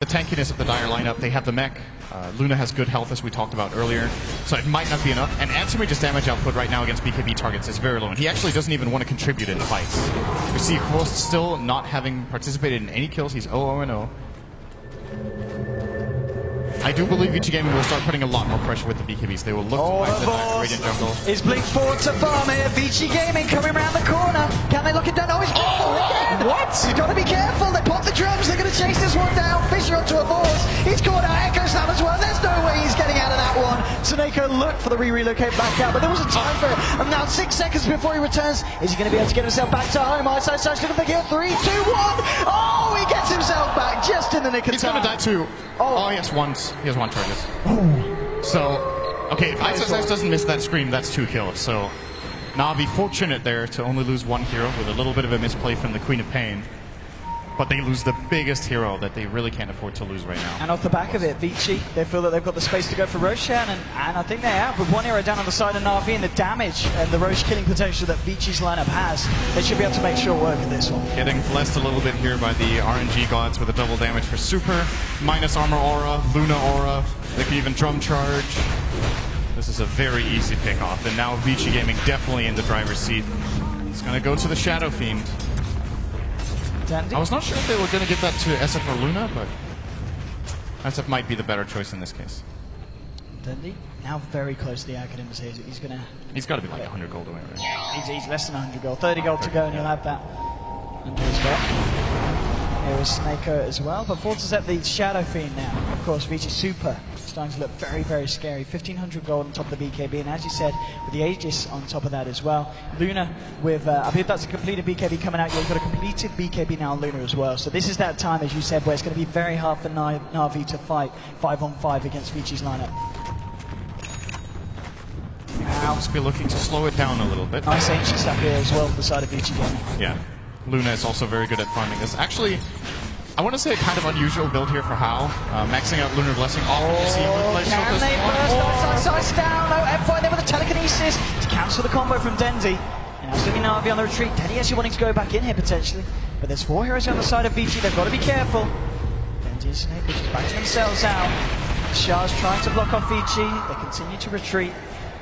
The tankiness of the Dire lineup, they have the mech. Luna has good health, as we talked about earlier, so it might not be enough. And Anti-Mage's damage output right now against BKB targets is very low, and he actually doesn't even want to contribute in fights. We see Frost still not having participated in any kills. He's 0-0-0. I do believe VG Gaming will start putting a lot more pressure with the BKBs. They will look to fight the Radiant jungle. Is Blink forward to farm here. VG Gaming coming around the corner. Can they lock it down? Oh, it's again. What? You've got to be careful. They pop the drums. They're going to chase this one down. Fisher onto a force. He's caught out. Echo Slam as well. There's no way he's getting out of that one. Soneko looked for the relocate back out, but there was a time for it. And now 6 seconds before he returns. Is he going to be able to get himself back to home? Eyesight starts looking for kill. 3, 2, 1. Oh, he gets himself back just in the nick of time. He's going to die too. Oh, he has one charges. So, okay, if Ice doesn't miss that scream, that's 2 kills. So, Na'Vi fortunate there to only lose 1 hero with a little bit of a misplay from the Queen of Pain. But they lose the biggest hero that they really can't afford to lose right now. And off the back of it, Vici, they feel that they've got the space to go for Roshan, and I think they have. With 1 hero down on the side of Na'Vi and the damage and the Roche killing potential that Vici's lineup has, they should be able to make short work of this one. Getting blessed a little bit here by the RNG gods with a double damage for Super, minus armor aura, Luna aura, they can even drum charge. This is a very easy pick off, and now Vici Gaming definitely in the driver's seat. He's going to go to the Shadow Fiend. Dandy. I was not sure if they were going to give that to SF or Luna, but SF might be the better choice in this case. Dandy, now very close to the Academics here. He's got to be like 100 gold away, right? He's less than 100 gold. 30 gold to go, and he'll have that under his belt. Here is Snako as well, but forces at the Shadow Fiend now. Of course, Vici Super starting to look very, very scary. 1500 gold on top of the BKB, and as you said, with the Aegis on top of that as well. Luna with, I believe that's a completed BKB coming out. You've got a completed BKB now on Luna as well. So this is that time, as you said, where it's going to be very hard for Na'Vi to fight 5-on-5 against Vici's lineup. Now, just be looking to slow it down a little bit. Nice ancient stuff here as well on the side of Vici Gaming. Yeah, Luna is also very good at farming this. Actually, I want to say a kind of unusual build here for Hao. Maxing out Lunar Blessing. Can they burst? Ice down. Oh, F5 there with the telekinesis to cancel the combo from Denzi. And now slipping Na'Vi on the retreat. Denzi actually wanting to go back in here potentially. But there's 4 heroes on the side of Vici. They've got to be careful. Denzi and Snake just backing themselves out. Shah's trying to block off Vici. They continue to retreat.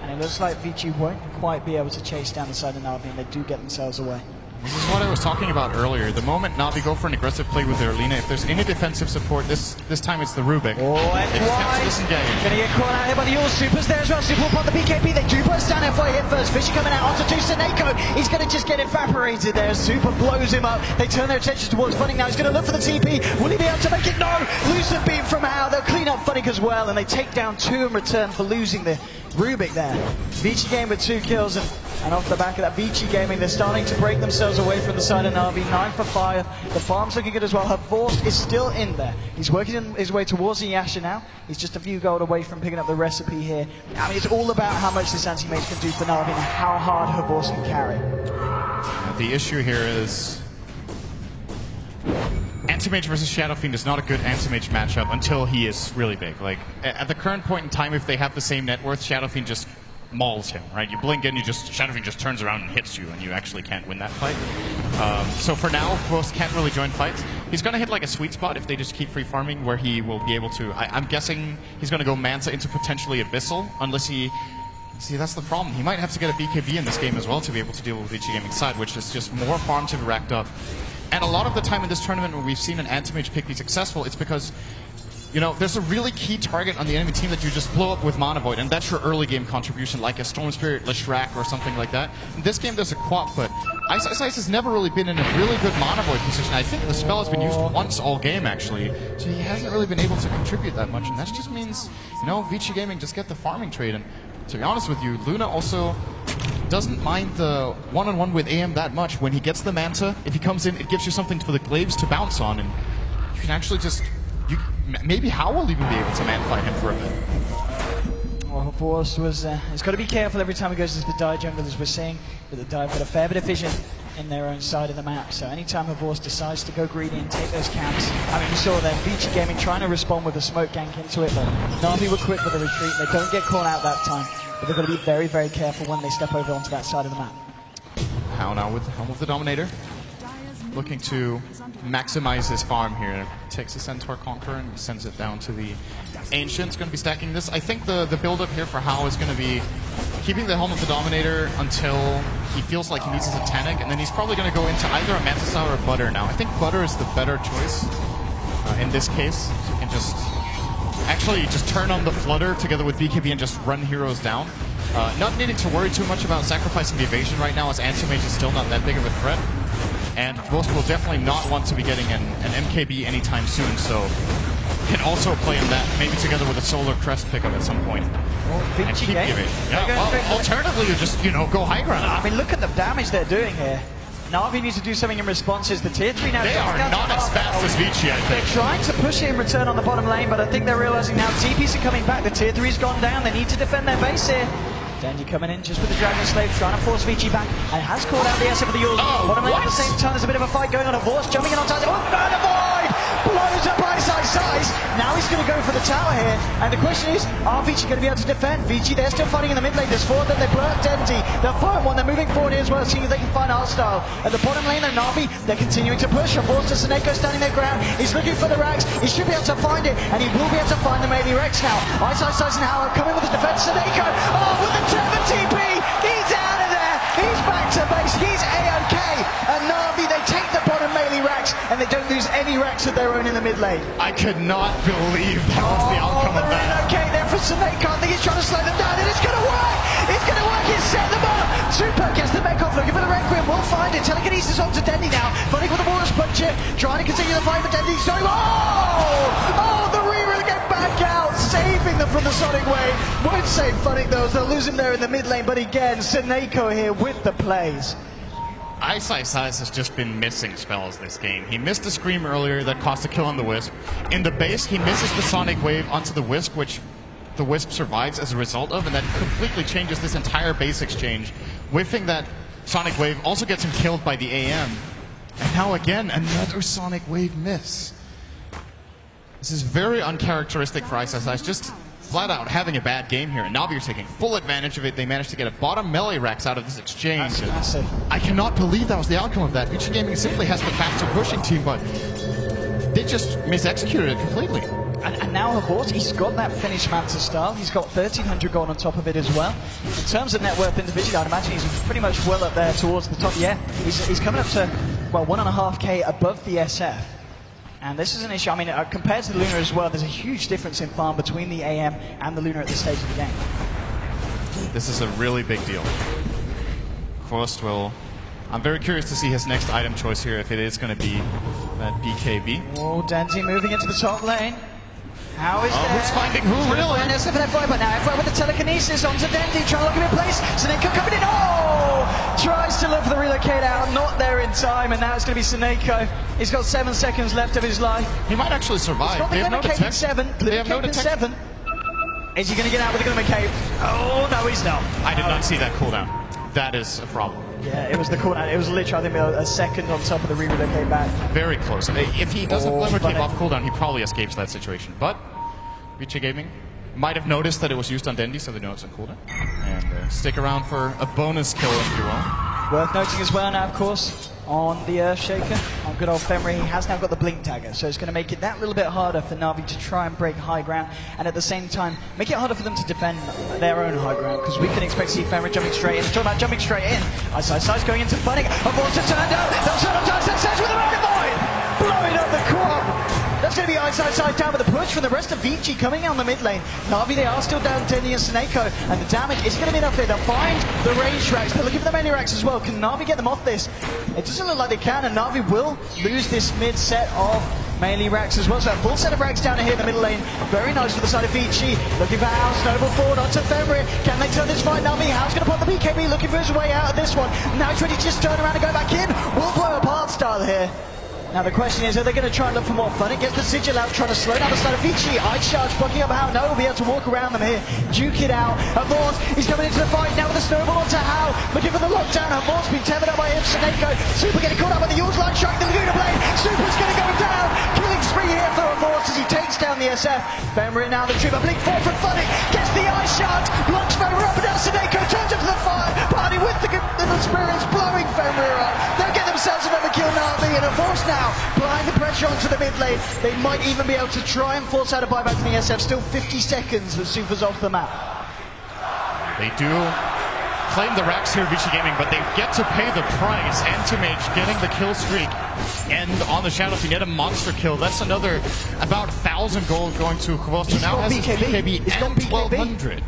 And it looks like Vici won't quite be able to chase down the side of Na'Vi, and they do get themselves away. This is what I was talking about earlier. The moment Na'Vi go for an aggressive play with their Lina, if there's any defensive support, this time it's the Rubik. Oh, they just have to disengage. Gonna get caught out here by the All Supers there as well. Super upon the BKB. They do burst down FY hit first. Fisher coming out onto Soneko. He's gonna just get evaporated there. Super blows him up. They turn their attention towards Funny now. He's gonna look for the TP. Will he be able to make it? No! Lose the beam from Hao. They'll clean up Funny as well, and they take down 2 in return for losing the Rubik there. Vici Gaming with 2 kills, and off the back of that, Vici Gaming, they're starting to break themselves away from the side of Na'Vi. 9 for 5. The farm's looking good as well. Her Force is still in there. He's working his way towards the Yasha now. He's just a few gold away from picking up the recipe here. I mean, it's all about how much this anti-mage can do for Na'Vi and how hard her Force can carry. The issue here is Anti-Mage versus Shadow Fiend is not a good Anti-Mage matchup until he is really big. Like, at the current point in time, if they have the same net worth, Shadow Fiend just mauls him, right? You blink in, Shadow Fiend just turns around and hits you, and you actually can't win that fight. So for now, Frost can't really join fights. He's going to hit like a sweet spot if they just keep free farming, where he will be able to... I'm guessing he's going to go Manta into potentially Abyssal, unless he... See, that's the problem. He might have to get a BKB in this game as well to be able to deal with Vici Gaming's side, which is just more farm to be racked up. And a lot of the time in this tournament when we've seen an anti-mage pick be successful, it's because, you know, there's a really key target on the enemy team that you just blow up with Mana Void, and that's your early game contribution, like a Storm Spirit, Leshrac, or something like that. In this game, there's a Quap, but Ice has never really been in a really good Mana Void position. I think the spell has been used once all game, actually, so he hasn't really been able to contribute that much, and that just means, you know, Vici Gaming just get the farming trade, and to be honest with you, Luna also doesn't mind the one-on-one with AM that much. When he gets the Manta, if he comes in, it gives you something for the Glaives to bounce on, and you can actually just... maybe Hao will even be able to man-fight him for a bit. Well, Force was... he's got to be careful every time he goes to the Dire jungle, as we're seeing, but the Dire got a fair bit of vision in their own side of the map, so anytime Force decides to go greedy and take those camps, I mean, we saw them, Vici Gaming trying to respond with a smoke gank into it, but Na'Vi were quick with the retreat. They don't get caught out that time, but they've got to be very, very careful when they step over onto that side of the map. Hao now with the helm of the Dominator. looking to maximize his farm here. Takes the Centaur Conqueror and sends it down to the Ancient's going to be stacking this. I think the build-up here for Hao is going to be keeping the Helm of the Dominator until he feels like he needs his Titanic, and then he's probably going to go into either a Mantis or Butter now. I think Butter is the better choice in this case. So you can just actually just turn on the Flutter together with BKB and just run heroes down. Not needing to worry too much about sacrificing the evasion right now, as Anti-Mage is still not that big of a threat. And Ghost will definitely not want to be getting an MKB anytime soon, so can also play on that, maybe together with a Solar Crest pickup at some point. And keep giving. Yeah, well, alternatively, you just, go high ground. I mean, look at the damage they're doing here. Na'Vi needs to do something in response. Is the tier 3 now? They are not as fast as Vici, I think. They're trying to push it in return on the bottom lane, but I think they're realizing now TPs are coming back. The tier 3's gone down. They need to defend their base here. Dendy coming in just with the Dragon Slave, trying to force Vici back, and has called out the SF of the Yules. Bottom lane at the same time, there's a bit of a fight going on. Horse jumping in on time. Oh, no, the void! Blows up by size. Now he's going to go for the tower here, and the question is, are Vici going to be able to defend? Vici, they're still fighting in the mid lane. There's 4 of them. They blow up Dendy. They'll find one. They're moving forward here as well, seeing if they can find Artstyle. At the bottom lane, though, Na'Vi, they're continuing to push. A force to Seneko standing their ground. He's looking for the Rags. He should be able to find it, and he will be able to find the melee Rex now. Ice and Howard coming with his defense. Seneko, with the Trevor TP. He's out of there. He's back to base. He's A-OK. And Na'Vi, they take the bottom melee racks, and they don't lose any racks of their own in the mid lane. I could not believe that was the outcome of that. They're okay there for Seneko. I think he's trying to slow them down, and it's going to work. It's going to work. He's set them up. Super gets the mech off, looking for the Requiem. We'll find it. Telekinesis onto Dendy now. Fighting with the Walrus Punch it. Trying to continue the fight, but Dendy's going. The reroll get back out, saving them from the Sonic Wave. Won't save Funnick though, as they'll lose him there in the mid lane, but again, Seneko here with the plays. Ice has just been missing spells this game. He missed the Scream earlier that cost a kill on the Wisp. In the base, he misses the Sonic Wave onto the Wisp, which the Wisp survives as a result of, and that completely changes this entire base exchange. Whiffing that Sonic Wave also gets him killed by the AM. And now again, another Sonic Wave miss. This is very uncharacteristic for Ice, just flat out having a bad game here. And Na'Vi are taking full advantage of it. They managed to get a bottom melee Rex out of this exchange. That's massive. I cannot believe that was the outcome of that. Vici Gaming simply has the faster pushing team, but they just misexecuted it completely. And now Horse, he's got that finished Mantis style. He's got 1,300 gold on top of it as well. In terms of net worth individually, I'd imagine he's pretty much well up there towards the top. Yeah, he's coming up to, well, 1.5k above the SF. And this is an issue, I mean, compared to the Lunar as well, there's a huge difference in farm between the AM and the Lunar at this stage of the game. This is a really big deal. Forst will... I'm very curious to see his next item choice here, if it is going to be that BKB. Oh, Denty moving into the top lane. How is who's finding who, really? And SF and FY, but now FY with the telekinesis onto Dendy, trying to look him in place. Seneko coming in, tries to look for the relocate out, not there in time, and now it's going to be Seneko. He's got 7 seconds left of his life. He might actually survive. They have no detection. 7. They have no detection. 7. Is he going to get out with the Glimmer Cape? Oh, no, he's not. I did not see that cooldown. That is a problem. Yeah, it was the cooldown. It was literally, I think, a second on top of the relocate back. Very close. If he doesn't Glimmer Cape off cooldown, he probably escapes that situation. But Vici Gaming might have noticed that it was used on Dendy, so they know it's on cooldown. And stick around for a bonus kill, if you will. Worth noting as well now, of course, on the Earthshaker, on good old Fenrir, he has now got the Blink Dagger, so it's going to make it that little bit harder for Na'Vi to try and break high ground, and at the same time, make it harder for them to defend their own high ground, because we can expect to see Fenrir jumping straight in. Talking about jumping straight in, Ice going into Funnick, Avoid's turned out, they'll turn on Dice, Says with the Rocket Void! Blowing up the crop! That's going to be Ice down with a push from the rest of Vici coming on the mid lane. Na'Vi, they are still down Dendy and Seneko, and the damage is going to be enough here. They'll find the range racks. They're looking for the melee racks as well. Can Na'Vi get them off this? It doesn't look like they can, and Na'Vi will lose this mid set of melee racks as well. So a full set of racks down here in the middle lane. Very nice for the side of Vici. Looking for Hal, snowball forward onto Fenrir. Can they turn this fight? Na'Vi, Hal's going to pop the BKB, looking for his way out of this one. Now he's ready to just turn around and go back in. We'll blow up Artstyle here. Now the question is, are they going to try and look for more fun? It gets the Sigil out, trying to slow down the side of Vici. Ice Charge blocking up Hal. No, we'll be able to walk around them here. Duke it out. Avort, he's coming into the fight now with a snowball onto Hal. Looking for the lockdown. Avort's been tethered up by him. Seneko. Super getting caught up by the Yules line, striking the Laguna Blade. Super's going to go down. Killing spree here for Avort as he takes down the SF. Fenrir now the trooper. Blink 4 from Funnick. Gets the Ice Charge. Blocks Fenrir up and down. Seneko turns into the fire. Party with the experience blowing Fenrir up. They'll get them themselves another kill Na'Vi, and are forced now, applying the pressure onto the mid lane. They might even be able to try and force out a buyback from the SF. Still 50 seconds, the Super's off the map. They do claim the racks here, Vici Gaming, but they get to pay the price. Anti-Mage getting the kill streak, and on the Shadow Fiend, yet a monster kill. That's another about 1,000 gold going to Kvosto. Now has his BKB and 1,200.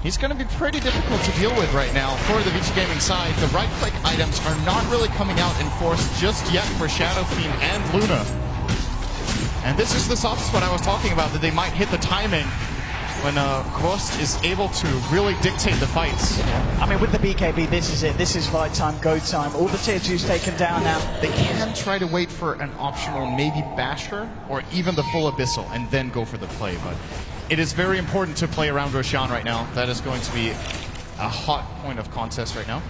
He's going to be pretty difficult to deal with right now for the Vici Gaming side. The right-click items are not really coming out in force just yet for Shadow Fiend and Luna. And this is the soft spot I was talking about, that they might hit the timing when Kvost is able to really dictate the fights. I mean, with the BKB, this is it. This is fight time, go time. All the tier 2's taken down now. They can try to wait for an optional maybe Basher or even the full Abyssal and then go for the play, but it is very important to play around Roshan right now. That is going to be a hot point of contest right now.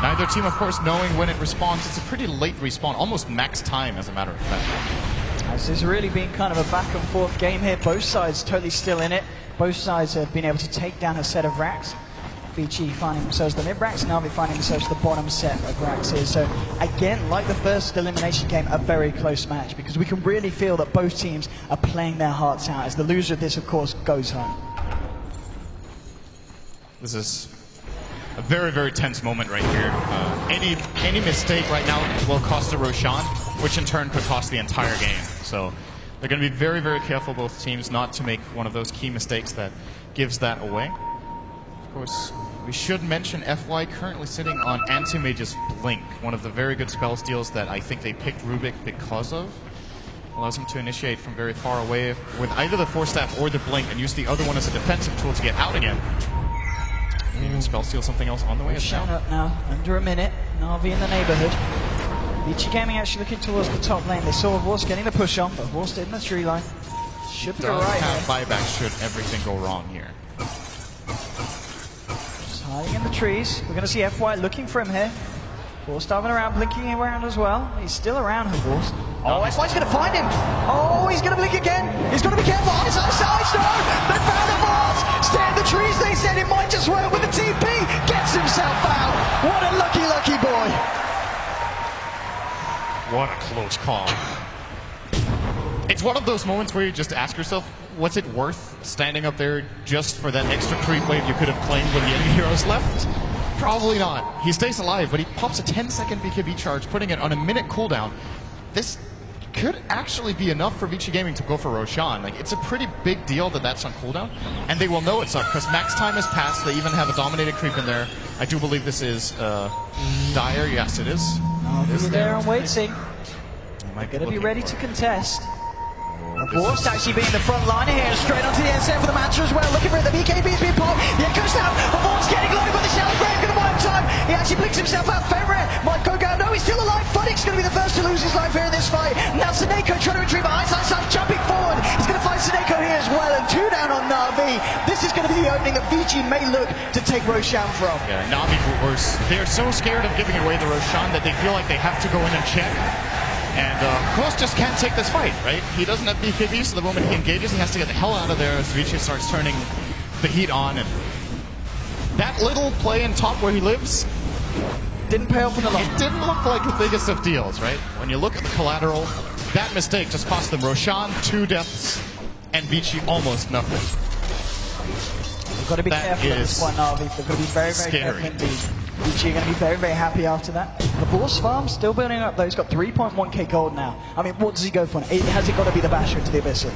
Neither team, of course, knowing when it respawns. It's a pretty late respawn, almost max time, as a matter of fact. This has really been kind of a back and forth game here. Both sides totally still in it. Both sides have been able to take down a set of racks. Vici finding themselves the mid racks, and Na'Vi finding themselves the bottom set of racks here. So again, like the first elimination game, a very close match, because we can really feel that both teams are playing their hearts out, as the loser of this, of course, goes home. This is a very, very tense moment right here. Any mistake right now will cost the Roshan, which in turn could cost the entire game. So they're going to be very, very careful, both teams, not to make one of those key mistakes that gives that away. Of course, we should mention FY currently sitting on Anti-Mage's Blink, one of the very good spell steals that I think they picked Rubik because of. Allows him to initiate from very far away with either the Force Staff or the Blink, and use the other one as a defensive tool to get out again. Even spell steal something else on the way. Shut up now, under a minute. Na'Vi in the neighborhood. Vici Gaming actually looking towards the top lane. They saw Vorst getting the push on, but Vorst in the tree line. Should be alright here. Buyback should everything go wrong here. Just hiding in the trees. We're going to see FY looking for him here. Vorst diving around, blinking around as well. He's still around her, Vorst. Oh, FY's going to find him. Oh, he's going to blink again. He's got to be careful. On his own side, no! They found the Vorst! Stay in the trees, they said. It might just work with the TP. Gets himself out. What a lucky, lucky boy. What a close call. It's one of those moments where you just ask yourself, was it worth standing up there just for that extra creep wave you could have claimed when the enemy heroes left? Probably not. He stays alive, but he pops a 10-second BKB charge, putting it on a minute cooldown. This could actually be enough for Vici Gaming to go for Roshan. Like, it's a pretty big deal that that's on cooldown, and they will know it's up because max time has passed. They even have a dominated creep in there. I do believe this is Dire. Yes, it is. He's there and waiting. They're going to be ready to contest. Vorst actually being the front liner here, straight onto the SF with the Mantra as well, looking for it. The BKB's being popped. The Echo's down. Vorst getting low, but the Shadow Grave going to wipe time. He actually blinks himself out. Fenrir might go down. No, he's still alive. Funnick's going to be the first to lose his life here in this fight. Now Seneko trying to retrieve behind side, jumping forward. He's going to find Seneko here as well, and 2 down on Na'Vi. This is going to be the opening that Vici may look to take Roshan from. Yeah, Na'Vi worse. They're so scared of giving away the Roshan that they feel like they have to go in and check. And Kroos just can't take this fight, right? He doesn't have BKB, so the moment he engages, he has to get the hell out of there as Vici starts turning the heat on. And that little play in top where he lives didn't pay off in the long. It didn't look like the biggest of deals, right? When you look at the collateral, that mistake just cost them Roshan 2 deaths and Vici almost nothing. They've got to be careful at this point, Na'Vi. They've got to be very, very careful indeed. Vici are going to be very, very happy after that. The Vorst farm still building up though. He's got 3.1k gold now. I mean, what does he go for? Has it got to be the Basher to the Abyssal?